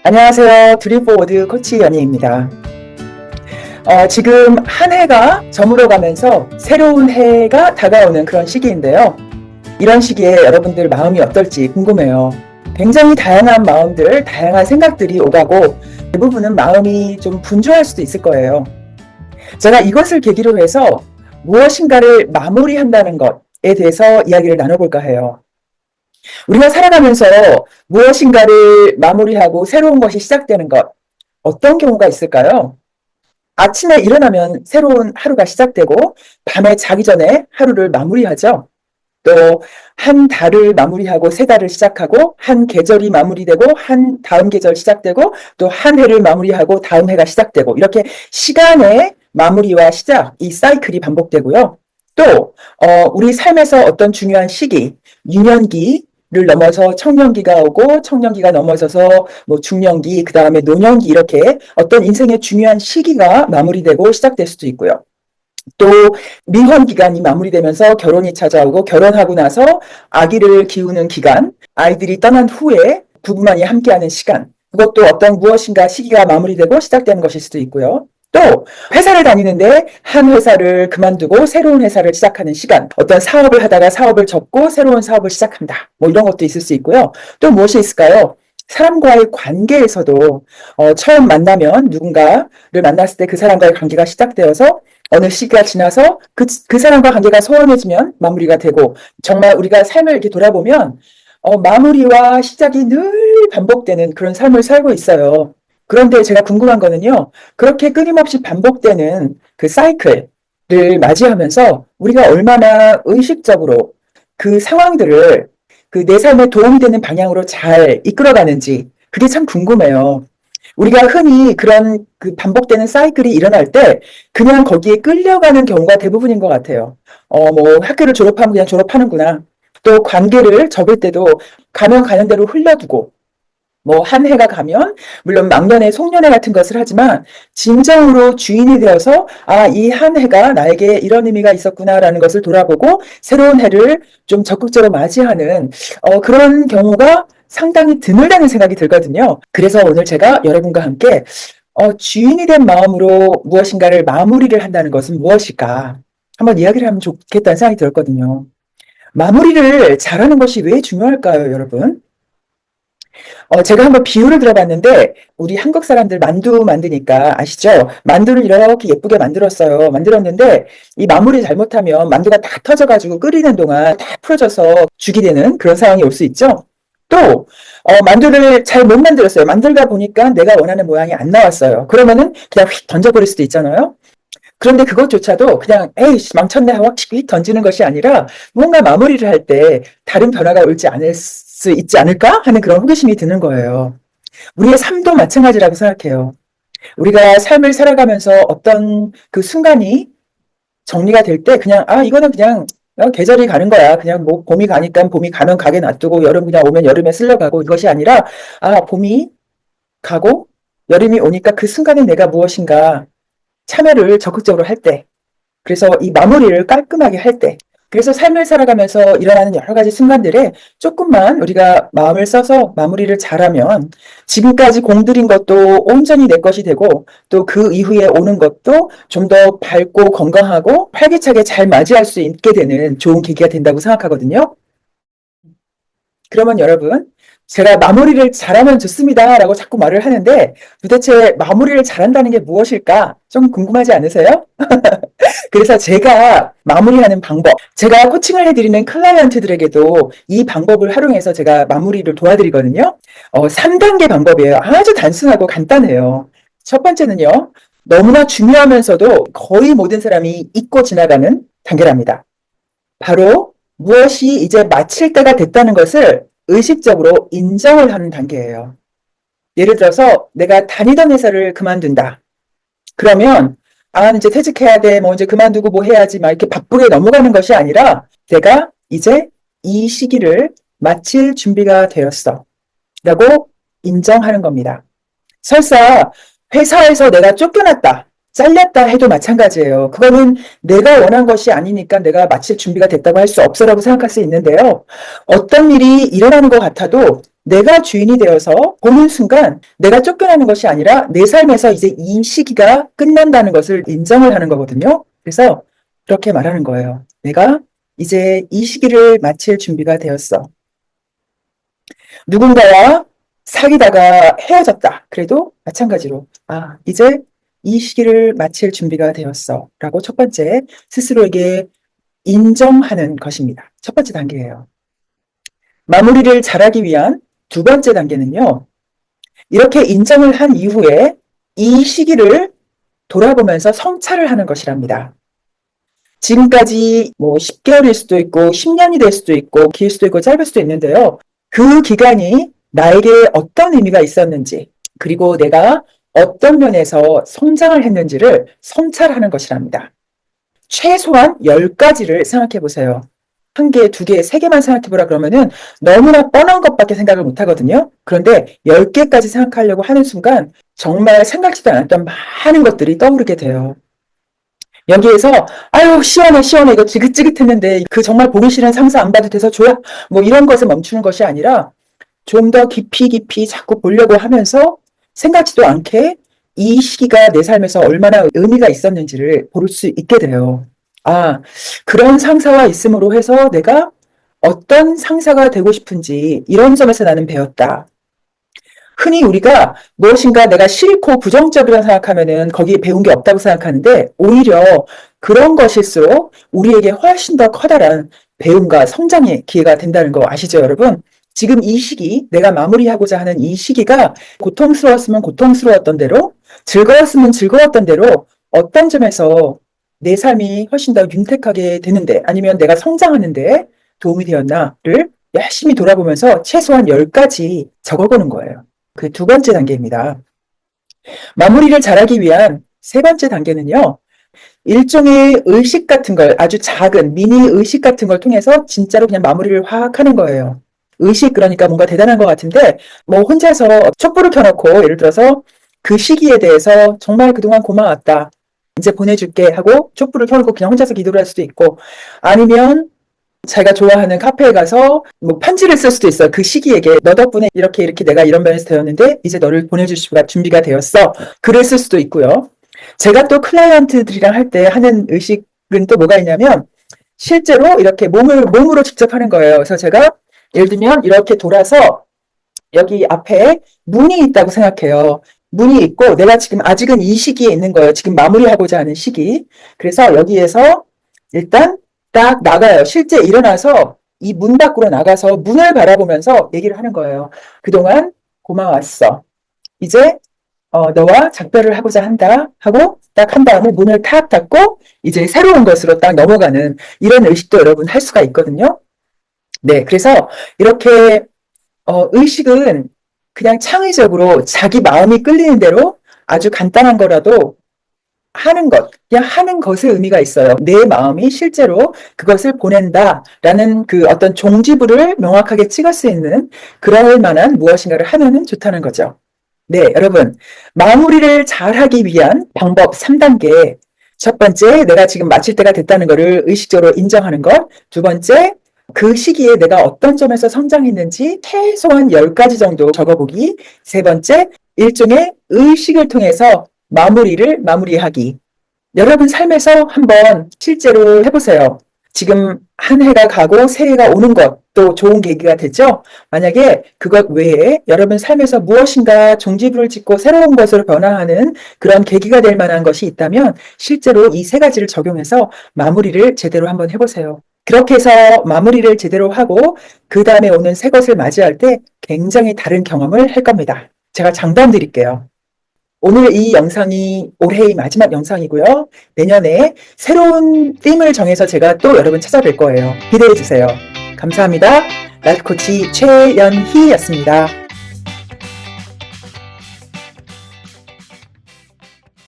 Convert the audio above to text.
안녕하세요. 드림포워드 코치 연희입니다. 지금 한 해가 저물어가면서 새로운 해가 다가오는 그런 시기인데요. 이런 시기에 여러분들 마음이 어떨지 궁금해요. 굉장히 다양한 마음들, 다양한 생각들이 오가고 대부분은 마음이 좀 분주할 수도 있을 거예요. 제가 이것을 계기로 해서 무엇인가를 마무리한다는 것에 대해서 이야기를 나눠볼까 해요. 우리가 살아가면서 무엇인가를 마무리하고 새로운 것이 시작되는 것, 어떤 경우가 있을까요? 아침에 일어나면 새로운 하루가 시작되고 밤에 자기 전에 하루를 마무리하죠. 또 한 달을 마무리하고 새 달을 시작하고 한 계절이 마무리되고 한 다음 계절 시작되고 또 한 해를 마무리하고 다음 해가 시작되고 이렇게 시간의 마무리와 시작, 이 사이클이 반복되고요. 또 우리 삶에서 어떤 중요한 시기, 유년기를 넘어서 청년기가 오고 청년기가 넘어서서 뭐 중년기, 그 다음에 노년기 이렇게 어떤 인생의 중요한 시기가 마무리되고 시작될 수도 있고요. 또 민원 기간이 마무리되면서 결혼이 찾아오고 결혼하고 나서 아기를 키우는 기간, 아이들이 떠난 후에 부부만이 함께하는 시간, 그것도 어떤 무엇인가 시기가 마무리되고 시작되는 것일 수도 있고요. 또 회사를 다니는데 한 회사를 그만두고 새로운 회사를 시작하는 시간, 어떤 사업을 하다가 사업을 접고 새로운 사업을 시작한다, 뭐 이런 것도 있을 수 있고요. 또 무엇이 있을까요? 사람과의 관계에서도 처음 만나면 누군가를 만났을 때 그 사람과의 관계가 시작되어서 어느 시기가 지나서 그 사람과 관계가 소원해지면 마무리가 되고, 정말 우리가 삶을 이렇게 돌아보면 마무리와 시작이 늘 반복되는 그런 삶을 살고 있어요. 그런데 제가 궁금한 거는요, 그렇게 끊임없이 반복되는 그 사이클을 맞이하면서 우리가 얼마나 의식적으로 그 상황들을 그 내 삶에 도움이 되는 방향으로 잘 이끌어가는지, 그게 참 궁금해요. 우리가 흔히 그런 그 반복되는 사이클이 일어날 때 그냥 거기에 끌려가는 경우가 대부분인 것 같아요. 뭐 학교를 졸업하면 그냥 졸업하는구나. 또 관계를 접을 때도 가면 가는 대로 흘려두고, 뭐 한 해가 가면 물론 막년회, 송년회 같은 것을 하지만 진정으로 주인이 되어서 이 한 해가 나에게 이런 의미가 있었구나라는 것을 돌아보고 새로운 해를 좀 적극적으로 맞이하는 그런 경우가 상당히 드물다는 생각이 들거든요. 그래서 오늘 제가 여러분과 함께 주인이 된 마음으로 무엇인가를 마무리를 한다는 것은 무엇일까 한번 이야기를 하면 좋겠다는 생각이 들었거든요. 마무리를 잘하는 것이 왜 중요할까요, 여러분? 제가 한번 비유를 들어봤는데, 우리 한국 사람들 만두 만드니까 아시죠? 만두를 이렇게 예쁘게 만들었는데, 이 마무리 잘못하면 만두가 다 터져가지고 끓이는 동안 다 풀어져서 죽이 되는 그런 상황이 올 수 있죠? 또, 만두를 잘 못 만들었어요. 만들다 보니까 내가 원하는 모양이 안 나왔어요. 그러면은 그냥 휙 던져버릴 수도 있잖아요? 그런데 그것조차도 그냥 에이 망쳤네 하고 휙 던지는 것이 아니라 뭔가 마무리를 할 때 다른 변화가 올지 않을 수 있지 않을까 하는 그런 호기심이 드는 거예요. 우리의 삶도 마찬가지라고 생각해요. 우리가 삶을 살아가면서 어떤 그 순간이 정리가 될 때 그냥 이거는 그냥 계절이 가는 거야. 그냥 뭐 봄이 가니까 봄이 가면 가게 놔두고 여름 그냥 오면 여름에 쓸려가고, 이것이 아니라 봄이 가고 여름이 오니까 그 순간에 내가 무엇인가 참여를 적극적으로 할 때, 그래서 이 마무리를 깔끔하게 할 때, 그래서 삶을 살아가면서 일어나는 여러 가지 순간들에 조금만 우리가 마음을 써서 마무리를 잘하면 지금까지 공들인 것도 온전히 내 것이 되고, 또 그 이후에 오는 것도 좀 더 밝고 건강하고 활기차게 잘 맞이할 수 있게 되는 좋은 계기가 된다고 생각하거든요. 그러면 여러분, 제가 마무리를 잘하면 좋습니다 라고 자꾸 말을 하는데 도대체 마무리를 잘한다는 게 무엇일까 좀 궁금하지 않으세요? 그래서 제가 마무리하는 방법, 제가 코칭을 해드리는 클라이언트들에게도 이 방법을 활용해서 제가 마무리를 도와드리거든요. 3단계 방법이에요. 아주 단순하고 간단해요. 첫 번째는요, 너무나 중요하면서도 거의 모든 사람이 잊고 지나가는 단계랍니다. 바로 무엇이 이제 마칠 때가 됐다는 것을 의식적으로 인정을 하는 단계예요. 예를 들어서 내가 다니던 회사를 그만둔다. 그러면 이제 퇴직해야 돼. 뭐 이제 그만두고 뭐 해야지. 막 이렇게 바쁘게 넘어가는 것이 아니라 내가 이제 이 시기를 마칠 준비가 되었어. 라고 인정하는 겁니다. 설사 회사에서 내가 쫓겨났다, 잘렸다 해도 마찬가지예요. 그거는 내가 원한 것이 아니니까 내가 마칠 준비가 됐다고 할 수 없어라고 생각할 수 있는데요. 어떤 일이 일어나는 것 같아도 내가 주인이 되어서 보는 순간 내가 쫓겨나는 것이 아니라 내 삶에서 이제 이 시기가 끝난다는 것을 인정을 하는 거거든요. 그래서 그렇게 말하는 거예요. 내가 이제 이 시기를 마칠 준비가 되었어. 누군가와 사귀다가 헤어졌다. 그래도 마찬가지로 이제 이 시기를 마칠 준비가 되었어. 라고 첫 번째 스스로에게 인정하는 것입니다. 첫 번째 단계예요. 마무리를 잘하기 위한 두 번째 단계는요. 이렇게 인정을 한 이후에 이 시기를 돌아보면서 성찰을 하는 것이랍니다. 지금까지 10개월일 수도 있고 10년이 될 수도 있고 길 수도 있고 짧을 수도 있는데요. 그 기간이 나에게 어떤 의미가 있었는지 그리고 내가 어떤 면에서 성장을 했는지를 성찰하는 것이랍니다. 최소한 10가지를 생각해 보세요. 1개, 2개, 3개만 생각해 보라 그러면은 너무나 뻔한 것밖에 생각을 못 하거든요. 그런데 10개까지 생각하려고 하는 순간 정말 생각지도 않았던 많은 것들이 떠오르게 돼요. 여기에서 아유 시원해 이거 지긋지긋했는데 그 정말 보기 싫은 상사 안 봐도 돼서 좋아 이런 것에 멈추는 것이 아니라 좀 더 깊이 자꾸 보려고 하면서 생각지도 않게 이 시기가 내 삶에서 얼마나 의미가 있었는지를 볼 수 있게 돼요. 그런 상사와 있음으로 해서 내가 어떤 상사가 되고 싶은지 이런 점에서 나는 배웠다. 흔히 우리가 무엇인가 내가 싫고 부정적이라고 생각하면은 거기에 배운 게 없다고 생각하는데 오히려 그런 것일수록 우리에게 훨씬 더 커다란 배움과 성장의 기회가 된다는 거 아시죠, 여러분? 지금 이 시기, 내가 마무리하고자 하는 이 시기가 고통스러웠으면 고통스러웠던 대로, 즐거웠으면 즐거웠던 대로 어떤 점에서 내 삶이 훨씬 더 윤택하게 되는데 아니면 내가 성장하는데 도움이 되었나를 열심히 돌아보면서 최소한 10가지 적어보는 거예요. 그 두 번째 단계입니다. 마무리를 잘하기 위한 세 번째 단계는요. 일종의 의식 같은 걸 아주 작은 미니 의식 같은 걸 통해서 진짜로 그냥 마무리를 확 하는 거예요. 의식 그러니까 뭔가 대단한 것 같은데 혼자서 촛불을 켜놓고 예를 들어서 그 시기에 대해서 정말 그동안 고마웠다. 이제 보내줄게 하고 촛불을 켜놓고 그냥 혼자서 기도를 할 수도 있고 아니면 자기가 좋아하는 카페에 가서 편지를 쓸 수도 있어요. 그 시기에게 너 덕분에 이렇게 내가 이런 면에서 되었는데 이제 너를 보내줄 수가 준비가 되었어. 글을 쓸 수도 있고요. 제가 또 클라이언트들이랑 할 때 하는 의식은 또 뭐가 있냐면 실제로 이렇게 몸으로 직접 하는 거예요. 그래서 제가 예를 들면 이렇게 돌아서 여기 앞에 문이 있다고 생각해요. 문이 있고 내가 지금 아직은 이 시기에 있는 거예요. 지금 마무리하고자 하는 시기. 그래서 여기에서 일단 딱 나가요. 실제 일어나서 이 문 밖으로 나가서 문을 바라보면서 얘기를 하는 거예요. 그동안 고마웠어. 이제 너와 작별을 하고자 한다 하고 딱 한 다음에 문을 탁 닫고 이제 새로운 것으로 딱 넘어가는 이런 의식도 여러분 할 수가 있거든요. 네, 그래서 이렇게 의식은 그냥 창의적으로 자기 마음이 끌리는 대로 아주 간단한 거라도 하는 것, 그냥 하는 것의 의미가 있어요. 내 마음이 실제로 그것을 보낸다라는 그 어떤 종지부를 명확하게 찍을 수 있는 그럴 만한 무엇인가를 하면은 좋다는 거죠. 네, 여러분. 마무리를 잘하기 위한 방법 3단계. 첫 번째, 내가 지금 마칠 때가 됐다는 것을 의식적으로 인정하는 것. 두 번째, 그 시기에 내가 어떤 점에서 성장했는지 최소한 10가지 정도 적어보기. 세 번째, 일종의 의식을 통해서 마무리하기. 여러분 삶에서 한번 실제로 해보세요. 지금 한 해가 가고 새해가 오는 것도 좋은 계기가 됐죠? 만약에 그것 외에 여러분 삶에서 무엇인가 종지부를 찍고 새로운 것으로 변화하는 그런 계기가 될 만한 것이 있다면 실제로 이 3가지를 적용해서 마무리를 제대로 한번 해보세요. 그렇게 해서 마무리를 제대로 하고 그 다음에 오는 새 것을 맞이할 때 굉장히 다른 경험을 할 겁니다. 제가 장담 드릴게요. 오늘 이 영상이 올해의 마지막 영상이고요. 내년에 새로운 팀을 정해서 제가 또 여러분 찾아뵐 거예요. 기대해 주세요. 감사합니다. 라이프 코치 최연희였습니다.